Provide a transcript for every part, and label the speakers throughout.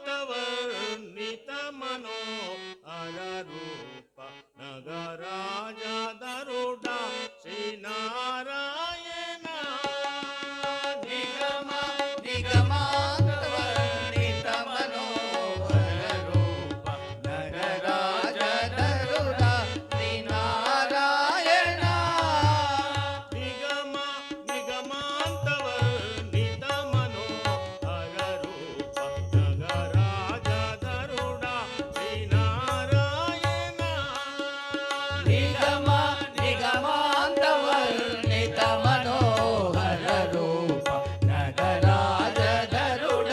Speaker 1: నిగమాంతవర్ణిత మనో అరరూప నగరాజధరుడ శ్రీనారాయణ నిగమ నిగమాంతవర్ణిత మనోహర రూప నగరాజధరుడ శ్రీనారాయణ నిగమ నిగమాంతవర్ణిత మనోహర రూప నగరాజధరుడ శ్రీనారాయణ నిగమ నిగమాంతవర్ణిత మనోహర రూప నగరాజధరుడ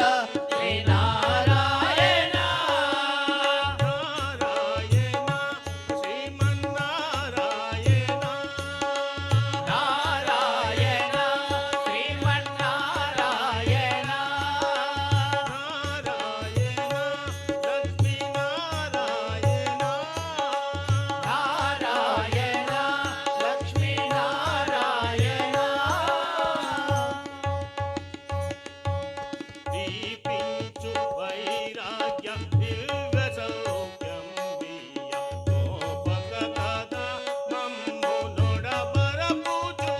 Speaker 1: శ్రీనారాయణ నారాయణ శ్రీమన్నారాయణ నారాయణ శ్రీమన్నారాయణ నారాయణ లక్ష్మీనారాయణ నారాయణ లక్ష్మీనారాయణ దీపించు వైరాగ్య దివ్య సౌఖ్యం బియ్య గోపక కదా మమ్ము నొడబరపుచు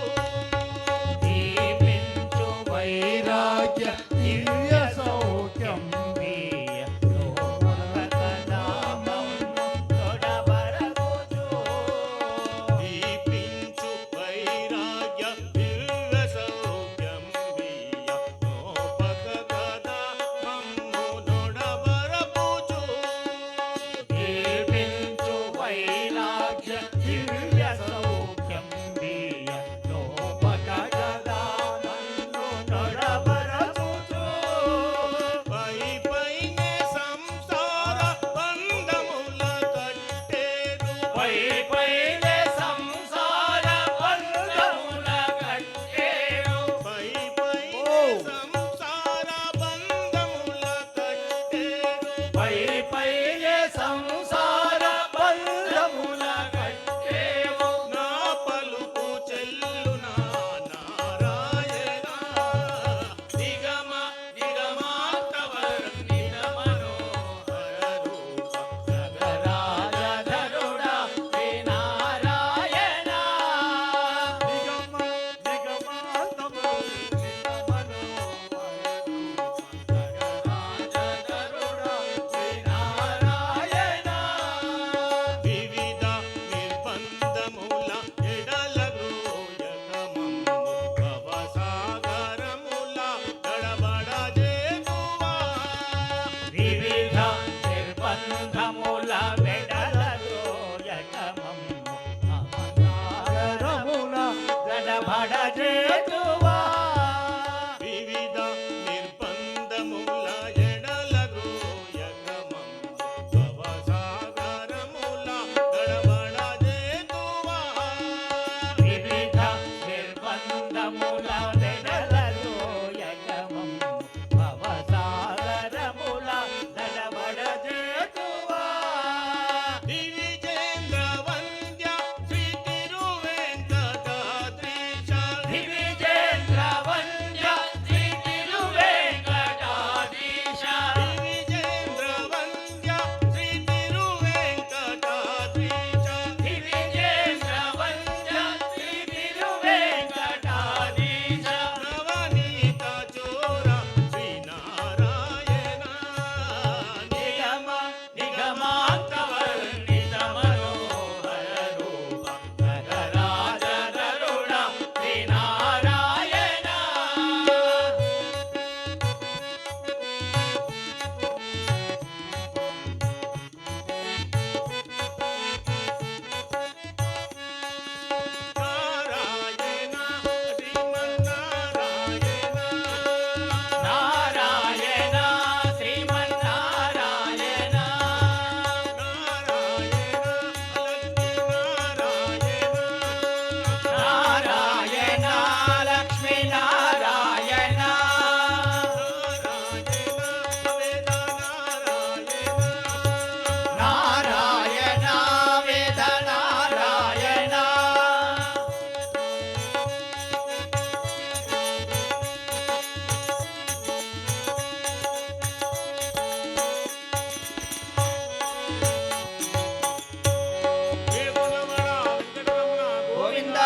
Speaker 1: దీపించు వైరాగ్య దివ్య సౌఖ్యం బియ్య గోపక కదా మమ్ము నొడబరపుచు దీపించు వైరాగ్య దివ్య సౌఖ్యం బియ్య గోపక కదా మమ్ము నొడబరపుచు దీపించు వైరాగ్య దివ్య సౌఖ్యం బియ్య గోపక కదా మమ్ము నొడబరపుచు
Speaker 2: ಗೋವಿಂದ